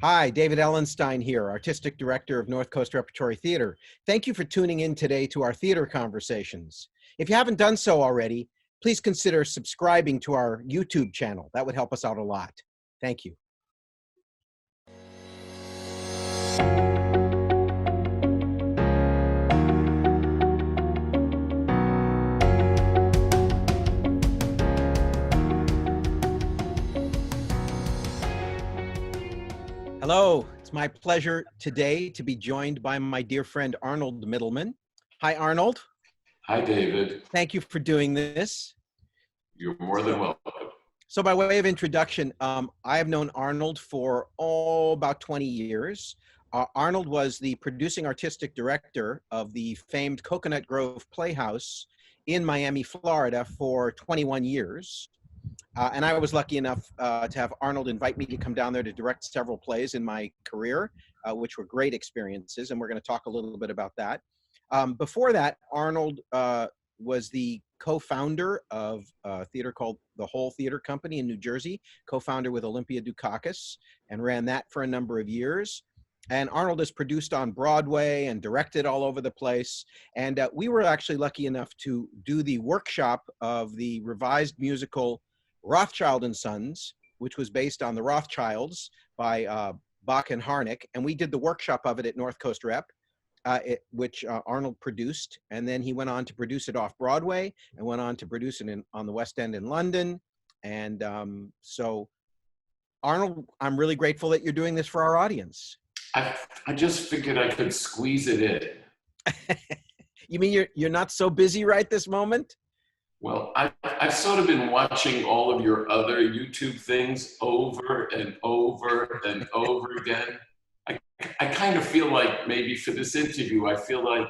Hi, David Ellenstein here, Artistic Director of North Coast Repertory Theater. Thank you for tuning in today to our theater conversations. If you haven't done so already, please consider subscribing to our YouTube channel. That would help us out a lot. Thank you. Hello, it's my pleasure today to be joined by my dear friend Arnold Mittelman. Hi, Arnold. Hi, David. Thank you for doing this. You're more than welcome. So by way of introduction, I have known Arnold for about 20 years. Arnold was the producing artistic director of the famed Coconut Grove Playhouse in Miami, Florida for 21 years. And I was lucky enough to have Arnold invite me to come down there to direct several plays in my career, which were great experiences, and we're going to talk a little bit about that. Before that, Arnold was the co-founder of a theater called the Whole Theater Company in New Jersey, co-founder with Olympia Dukakis, and ran that for a number of years. And Arnold has produced on Broadway and directed all over the place. And we were actually lucky enough to do the workshop of the revised musical Rothschild Sons, which was based on the Rothschilds by Bock and Harnick. And we did the workshop of it at North Coast Rep, which Arnold produced. And then he went on to produce it Off-Broadway and went on to produce it on the West End in London. And so, Arnold, I'm really grateful that you're doing this for our audience. I just figured I could squeeze it in. You mean you're not so busy right this moment? Well, I've sort of been watching all of your other YouTube things over and over and over again. I kind of feel like maybe for this interview, I feel like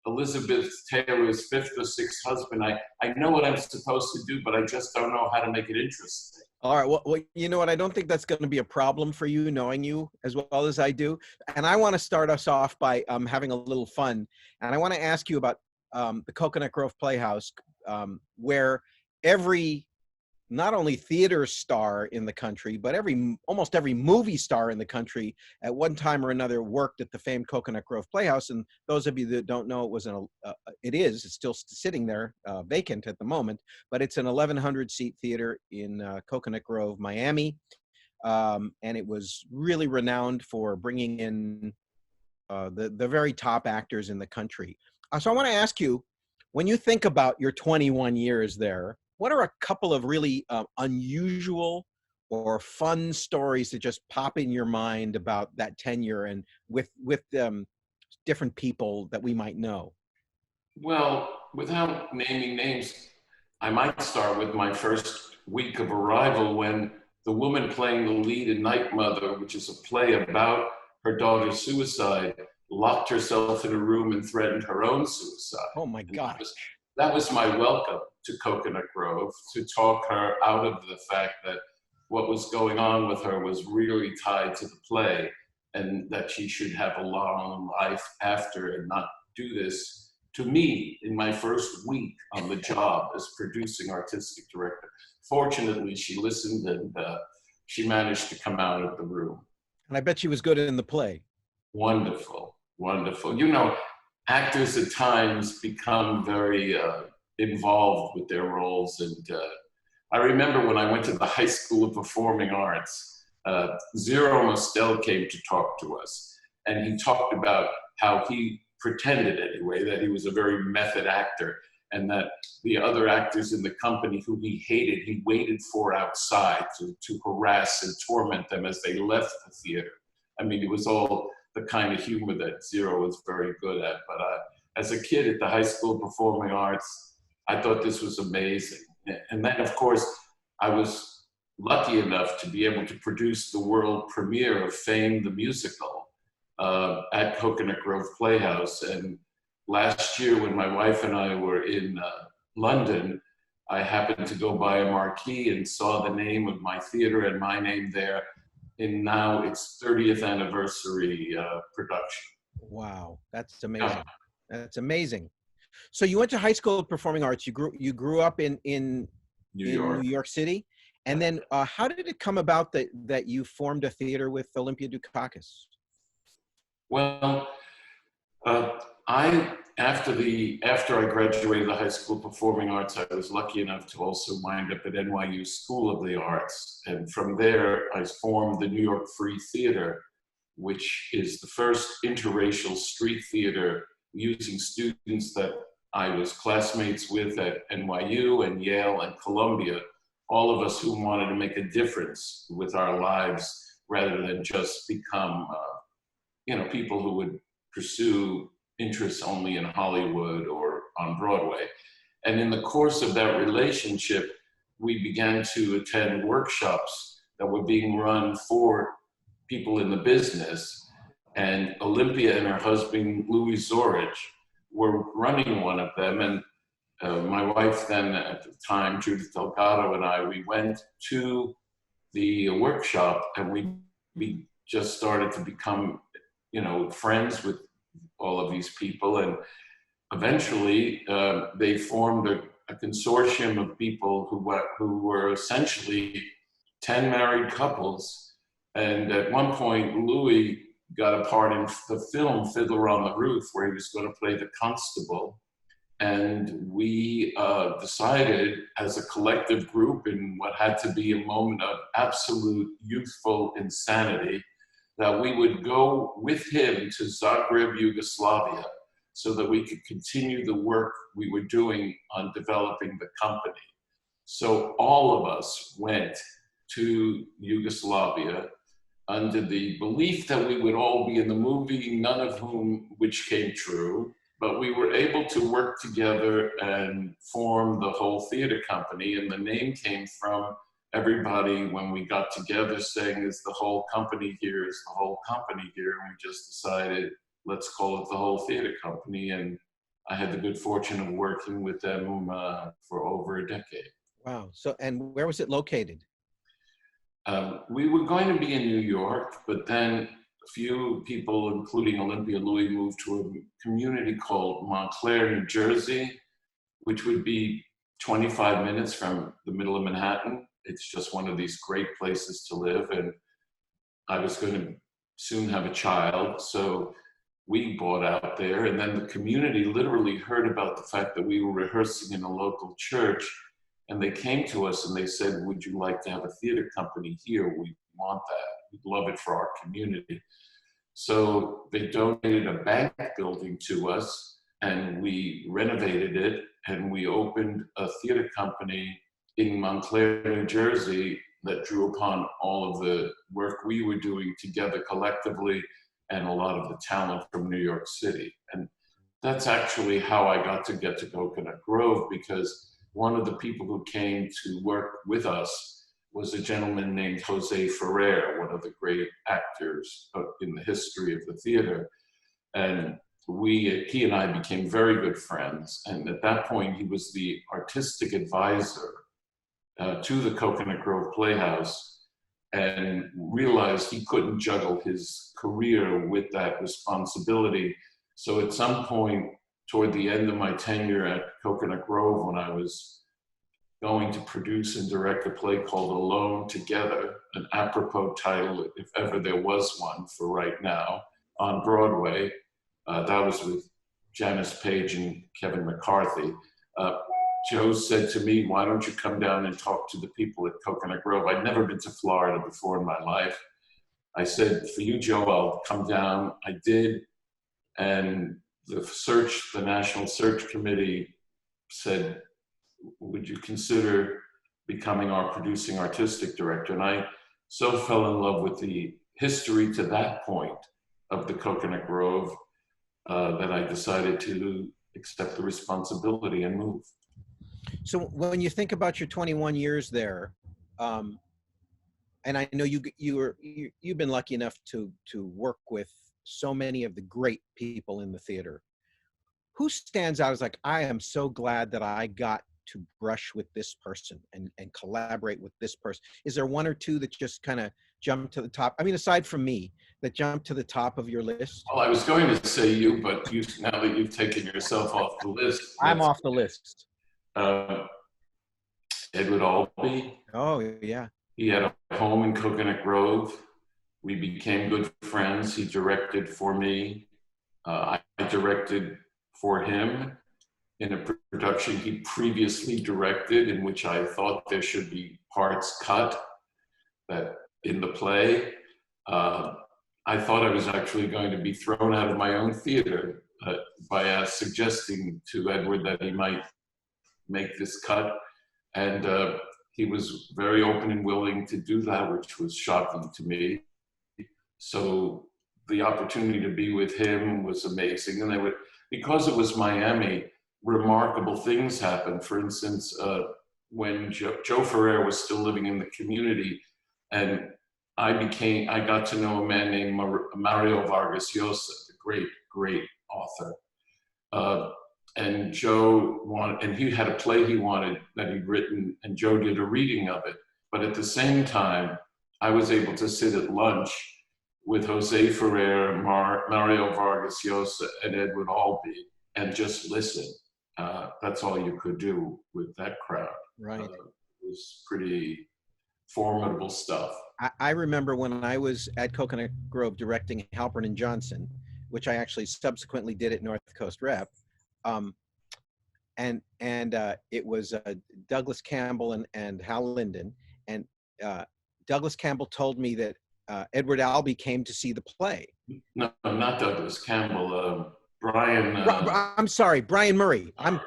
Elizabeth Taylor's fifth or sixth husband. I know what I'm supposed to do, but I just don't know how to make it interesting. All right, well, you know what? I don't think that's going to be a problem for you, knowing you as well as I do. And I want to start us off by having a little fun. And I want to ask you about the Coconut Grove Playhouse, where every, not only theater star in the country, but almost every movie star in the country at one time or another worked at the famed Coconut Grove Playhouse. And those of you that don't know, it's still sitting there vacant at the moment, but it's an 1,100 seat theater in Coconut Grove, Miami. And it was really renowned for bringing in the very top actors in the country. So I want to ask you, when you think about your 21 years there, what are a couple of really unusual or fun stories that just pop in your mind about that tenure and with different people that we might know? Well, without naming names, I might start with my first week of arrival when the woman playing the lead in Night Mother, which is a play about her daughter's suicide, locked herself in a room and threatened her own suicide. Oh my gosh. That was my welcome to Coconut Grove, to talk her out of the fact that what was going on with her was really tied to the play and that she should have a long life after and not do this to me in my first week on the job as producing artistic director. Fortunately, she listened and she managed to come out of the room. And I bet she was good in the play. Wonderful, wonderful. You know, actors at times become very involved with their roles. And I remember when I went to the High School of Performing Arts, Zero Mostel came to talk to us. And he talked about how he pretended anyway, that he was a very method actor and that the other actors in the company who he hated, he waited for outside to harass and torment them as they left the theater. I mean, it was all the kind of humor that Zero was very good at. But as a kid at the High School of Performing Arts, I thought this was amazing. And then, of course, I was lucky enough to be able to produce the world premiere of Fame the Musical at Coconut Grove Playhouse. And last year, when my wife and I were in London, I happened to go by a marquee and saw the name of my theater and my name there in now its 30th anniversary production. Wow, that's amazing. Yeah. That's amazing. So you went to High School of Performing Arts. You grew up in New York City, And then how did it come about that you formed a theater with Olympia Dukakis? Well, after I graduated the High School of Performing Arts, I was lucky enough to also wind up at NYU School of the Arts. And from there, I formed the New York Free Theater, which is the first interracial street theater using students that I was classmates with at NYU and Yale and Columbia, all of us who wanted to make a difference with our lives rather than just become, people who would pursue interests only in Hollywood or on Broadway. And in the course of that relationship, we began to attend workshops that were being run for people in the business. And Olympia and her husband, Louis Zorich, were running one of them. And my wife then at the time, Judith Delgado, and I, we went to the workshop, and we just started to become, friends with all of these people. And eventually they formed a consortium of people who were essentially 10 married couples. And at one point, Louis got a part in the film Fiddler on the Roof, where he was going to play the constable. And we decided as a collective group, in what had to be a moment of absolute youthful insanity, that we would go with him to Zagreb, Yugoslavia, so that we could continue the work we were doing on developing the company. So all of us went to Yugoslavia under the belief that we would all be in the movie, none of which came true, but we were able to work together and form the whole theater company. And the name came from everybody, when we got together, saying, is the whole company here, is the whole company here? And we just decided, let's call it the whole theater company. And I had the good fortune of working with them for over a decade. Wow. So, and where was it located? We were going to be in New York, but then a few people, including Olympia and Louis, moved to a community called Montclair, New Jersey, which would be 25 minutes from the middle of Manhattan. It's just one of these great places to live. And I was going to soon have a child, so we bought out there. And then the community literally heard about the fact that we were rehearsing in a local church. And they came to us and they said, would you like to have a theater company here? We want that. We'd love it for our community. So they donated a bank building to us, and we renovated it, and we opened a theater company in Montclair, New Jersey, that drew upon all of the work we were doing together collectively and a lot of the talent from New York City. And that's actually how I got to Coconut Grove, because one of the people who came to work with us was a gentleman named Jose Ferrer, one of the great actors in the history of the theater. And he and I became very good friends. And at that point, he was the artistic advisor to the Coconut Grove Playhouse, and realized he couldn't juggle his career with that responsibility. So at some point, toward the end of my tenure at Coconut Grove, when I was going to produce and direct a play called Alone Together, an apropos title, if ever there was one for right now, on Broadway. That was with Janice Page and Kevin McCarthy. Joe said to me, why don't you come down and talk to the people at Coconut Grove? I'd never been to Florida before in my life. I said, for you, Joe, I'll come down. I did. And the National Search Committee said, would you consider becoming our producing artistic director? And I so fell in love with the history to that point of the Coconut Grove that I decided to accept the responsibility and move. So when you think about your 21 years there, and I know you've been lucky enough to work with so many of the great people in the theater, who stands out as like, I am so glad that I got to brush with this person and collaborate with this person? Is there one or two that just kind of jump to the top? I mean, aside from me, that jump to the top of your list? Well, I was going to say you, but now that you've taken yourself off the list. I'm off the list. Edward Albee. Oh, yeah. He had a home in Coconut Grove. We became good friends. He directed for me. I directed for him in a production he previously directed, in which I thought there should be parts cut that in the play. I thought I was actually going to be thrown out of my own theater by suggesting to Edward that he might make this cut. And he was very open and willing to do that, which was shocking to me. So the opportunity to be with him was amazing. And because it was Miami, remarkable things happened. For instance, when Joe Ferrer was still living in the community, and I got to know a man named Mario Vargas Llosa, the great author. And Joe and he had a play he wanted that he'd written, and Joe did a reading of it. But at the same time, I was able to sit at lunch with Jose Ferrer, Mario Vargas Llosa, and Edward Albee, and just listen. That's all you could do with that crowd. Right. It was pretty formidable stuff. I remember when I was at Coconut Grove directing Halpern and Johnson, which I actually subsequently did at North Coast Rep. And it was Douglas Campbell and Hal Linden. And Douglas Campbell told me that Edward Albee came to see the play. No, not Douglas Campbell. Brian. I'm sorry, Brian Murray. I'm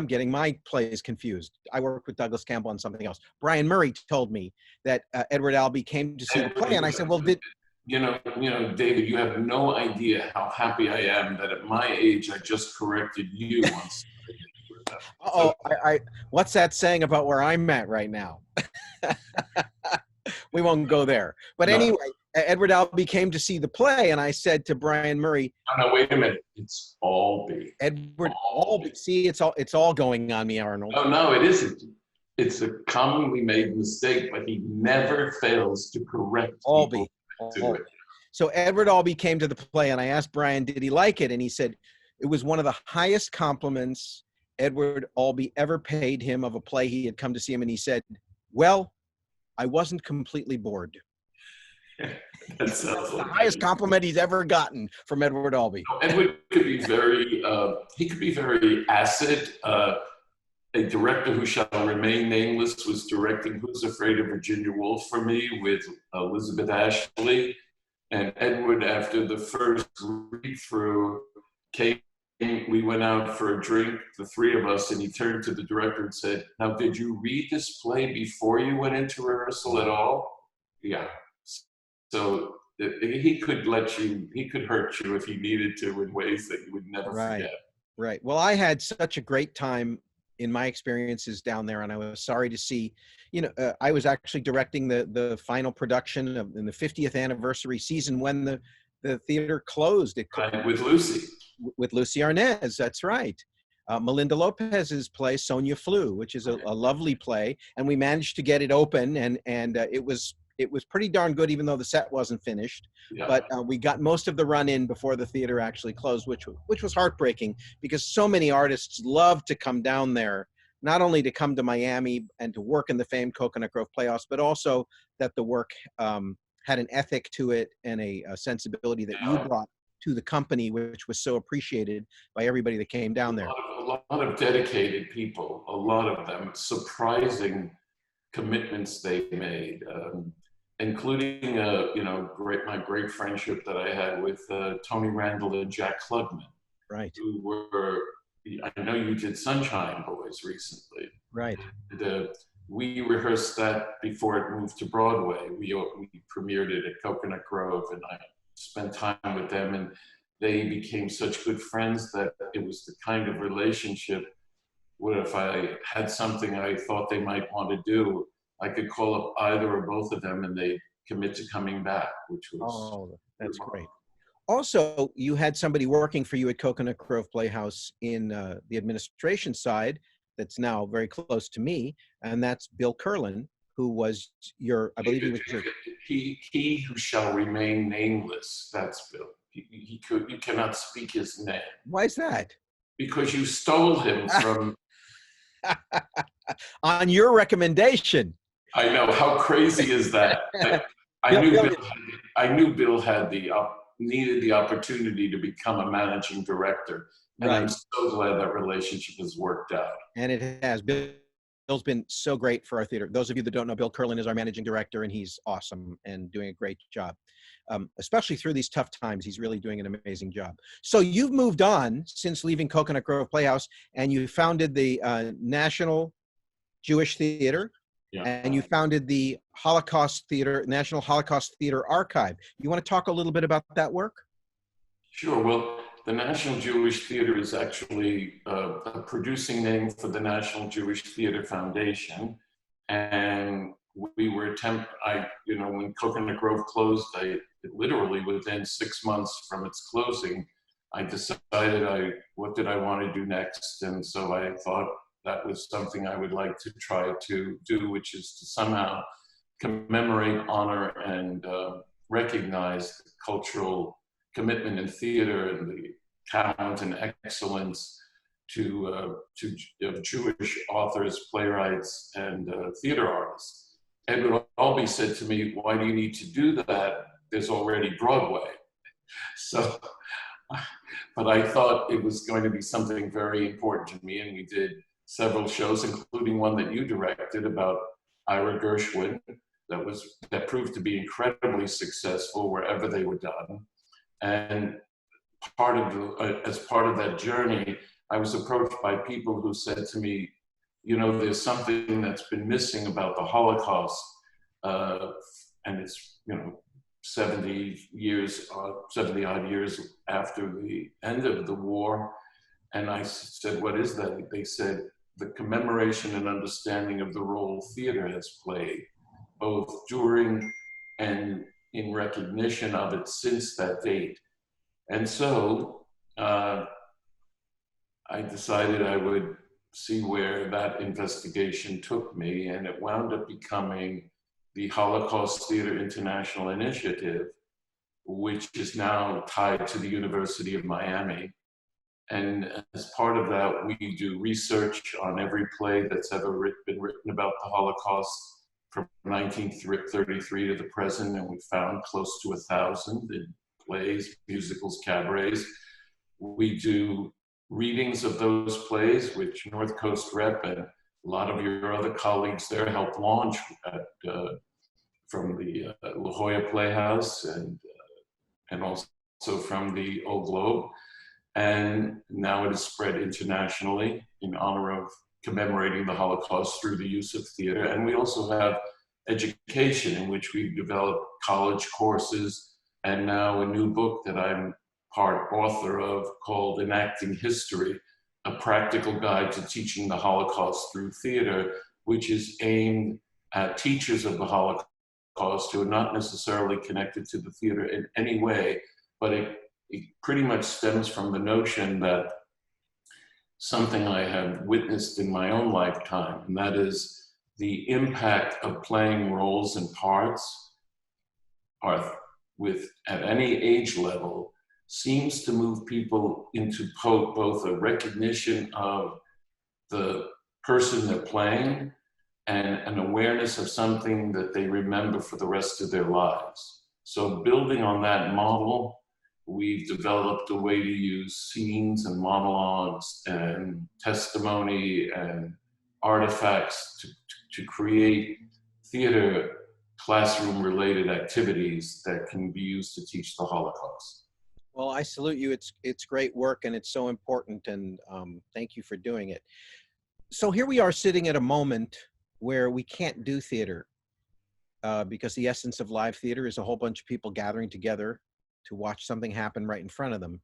getting my plays confused. I worked with Douglas Campbell on something else. Brian Murray told me that Edward Albee came to see the play, and I said, "Well, you know, David, you have no idea how happy I am that at my age I just corrected you once." What's that saying about where I'm at right now? We won't go there. But anyway, Edward Albee came to see the play, and I said to Brian Murray, "No, wait a minute. It's Albee." Edward Albee. See, it's all going on me, Arnold. No, it isn't. It's a commonly made mistake, but he never fails to correct Albee. To it. So Edward Albee came to the play, and I asked Brian, did he like it? And he said it was one of the highest compliments Edward Albee ever paid him of a play he had come to see him. And he said, "Well, I wasn't completely bored." That sounds like the highest compliment he's ever gotten from Edward Albee. Edward could be very acid. A director who shall remain nameless was directing Who's Afraid of Virginia Woolf for me with Elizabeth Ashley. And Edward, after the first read-through, we went out for a drink, the three of us, and he turned to the director and said, "Now, did you read this play before you went into rehearsal at all?" Yeah. So he could hurt you if he needed to in ways that you would never forget. Right. Well, I had such a great time in my experiences down there, and I was sorry to see, I was actually directing the final production in the 50th anniversary season when the theater closed. With Lucy. With Lucy Arnaz, that's right. Melinda Lopez's play, Sonia Flew, which is a lovely play, and we managed to get it open, and it was pretty darn good, even though the set wasn't finished. Yeah. But we got most of the run in before the theater actually closed, which was heartbreaking, because so many artists love to come down there, not only to come to Miami and to work in the famed Coconut Grove Playhouse, but also that the work had an ethic to it and a sensibility that you brought to the company, which was so appreciated by everybody that came down there. A lot of dedicated people, a lot of them, surprising commitments they made, including my great friendship that I had with Tony Randall and Jack Klugman, right? Who were, I know you did Sunshine Boys recently, right? We rehearsed that before it moved to Broadway. We premiered it at Coconut Grove, and I spent time with them, and they became such good friends that it was the kind of relationship where if I had something I thought they might want to do, I could call up either or both of them and they commit to coming back, which was that's great. Also, you had somebody working for you at Coconut Grove Playhouse in the administration side that's now very close to me, and that's Bill Curlin, who was I believe he was your... He who shall remain nameless, that's Bill. You cannot speak his name. Why is that? Because you stole him from On your recommendation. I know, how crazy is that? I knew Bill had needed the opportunity to become a managing director, and Right. I'm so glad that relationship has worked out. And it has. Bill's been so great for our theater. Those of you that don't know, Bill Curlin is our managing director, and he's awesome and doing a great job. Especially through these tough times, he's really doing an amazing job. So you've moved on since leaving Coconut Grove Playhouse, and you founded the National Jewish Theater, Yeah. and you founded the Holocaust Theater, National Holocaust Theater Archive. You want to talk a little bit about that work? Sure. Well, the National Jewish Theater is actually a producing name for the National Jewish Theater Foundation. And we were when Coconut Grove closed, literally within 6 months from its closing, I decided what did I want to do next? And so I thought that was something I would like to try to do, which is to somehow commemorate, honor, and recognize the cultural commitment in theater and the talent and excellence to Jewish authors, playwrights, and theater artists. Edward Albee said to me, "Why do you need to do that? There's already Broadway." So, but I thought it was going to be something very important to me, and we did several shows, including one that you directed about Ira Gershwin, that proved to be incredibly successful wherever they were done. And as part of that journey, I was approached by people who said to me, there's something that's been missing about the Holocaust, and it's 70 odd years after the end of the war. And I said, what is that? They said, the commemoration and understanding of the role theater has played, both during and in recognition of it since that date. And so I decided I would see where that investigation took me, and it wound up becoming the Holocaust Theater International Initiative, which is now tied to the University of Miami. And as part of that, we do research on every play that's ever been written about the Holocaust from 1933 to the present, and we found close to 1,000 in plays, musicals, cabarets. We do readings of those plays, which North Coast Rep and a lot of your other colleagues there helped launch from the La Jolla Playhouse and also from the Old Globe. And now it is spread internationally in honor of commemorating the Holocaust through the use of theater. And we also have education, in which we develop college courses, and now a new book that I'm part author of called Enacting History, a practical guide to teaching the Holocaust through theater, which is aimed at teachers of the Holocaust who are not necessarily connected to the theater in any way, but it pretty much stems from the notion that something I have witnessed in my own lifetime, and that is the impact of playing roles and parts at any age level seems to move people into both a recognition of the person they're playing and an awareness of something that they remember for the rest of their lives. So building on that model, we've developed a way to use scenes and monologues and testimony and artifacts to create theater classroom-related activities that can be used to teach the Holocaust. Well, I salute you. It's great work, and it's so important, and thank you for doing it. So here we are sitting at a moment where we can't do theater because the essence of live theater is a whole bunch of people gathering together to watch something happen right in front of them.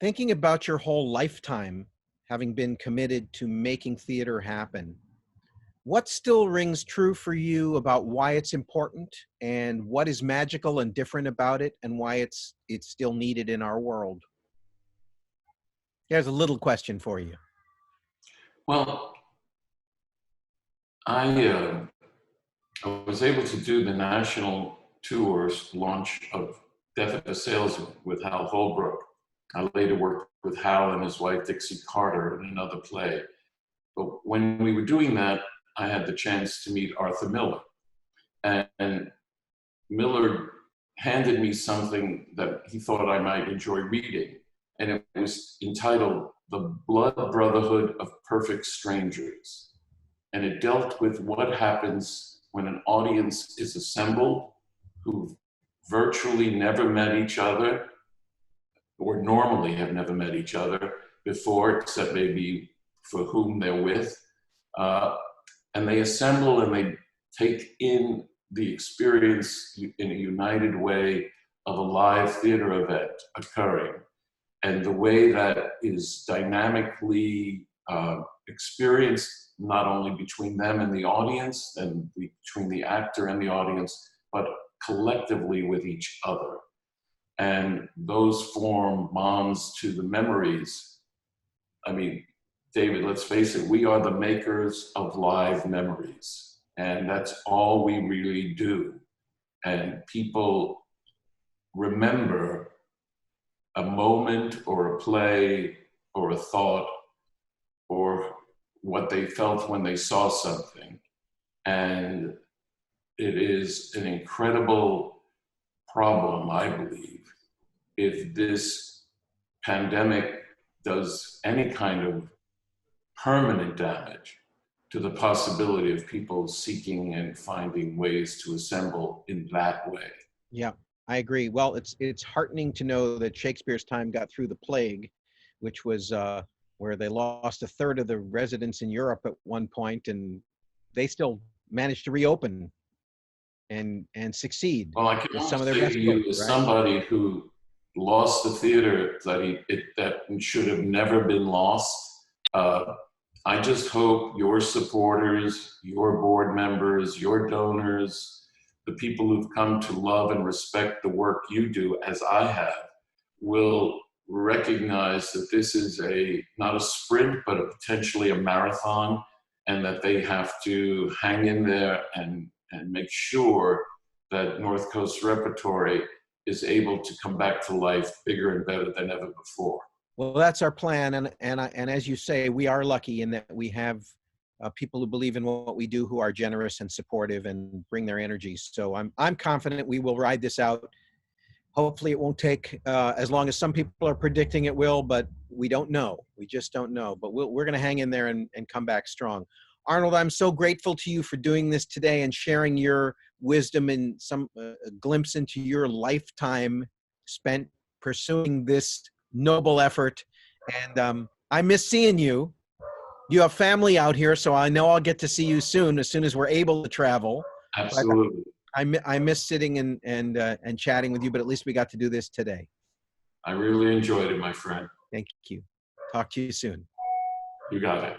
Thinking about your whole lifetime, having been committed to making theater happen, what still rings true for you about why it's important, and what is magical and different about it, and why it's still needed in our world? Here's a little question for you. Well, I was able to do the national tours launch of Death of a Salesman with Hal Holbrook I later worked with Hal and his wife, Dixie Carter, in another play. But when we were doing that, I had the chance to meet Arthur Miller. And Miller handed me something that he thought I might enjoy reading. And it was entitled The Blood Brotherhood of Perfect Strangers. And it dealt with what happens when an audience is assembled who virtually never met each other, or normally have never met each other before, except maybe for whom they're with. And they assemble and they take in the experience in a united way of a live theater event occurring. And the way that is dynamically experienced, not only between them and the audience, and between the actor and the audience, but collectively with each other. And those form bonds to the memories. I mean, David, let's face it, we are the makers of live memories. And that's all we really do. And people remember a moment or a play or a thought or what they felt when they saw something. And it is an incredible problem, I believe, if this pandemic does any kind of permanent damage to the possibility of people seeking and finding ways to assemble in that way. Yeah, I agree. Well, it's heartening to know that Shakespeare's time got through the plague, which was where they lost a third of the residents in Europe at one point, and they still managed to reopen and succeed. Well, I can with only some of their say best to you, work, as right? somebody who lost the theater that should have never been lost, I just hope your supporters, your board members, your donors, the people who've come to love and respect the work you do, as I have, will recognize that this is not a sprint, but potentially a marathon, and that they have to hang in there and make sure that North Coast Repertory is able to come back to life bigger and better than ever before. Well, that's our plan, and as you say, we are lucky in that we have people who believe in what we do, who are generous and supportive and bring their energies. So I'm confident we will ride this out. Hopefully, it won't take as long as some people are predicting it will, but we don't know. We just don't know. But we're going to hang in there and come back strong. Arnold, I'm so grateful to you for doing this today and sharing your wisdom and some glimpse into your lifetime spent pursuing this noble effort. And I miss seeing you. You have family out here, so I know I'll get to see you soon as we're able to travel. Absolutely. I miss sitting and chatting with you, but at least we got to do this today. I really enjoyed it, my friend. Thank you. Talk to you soon. You got it.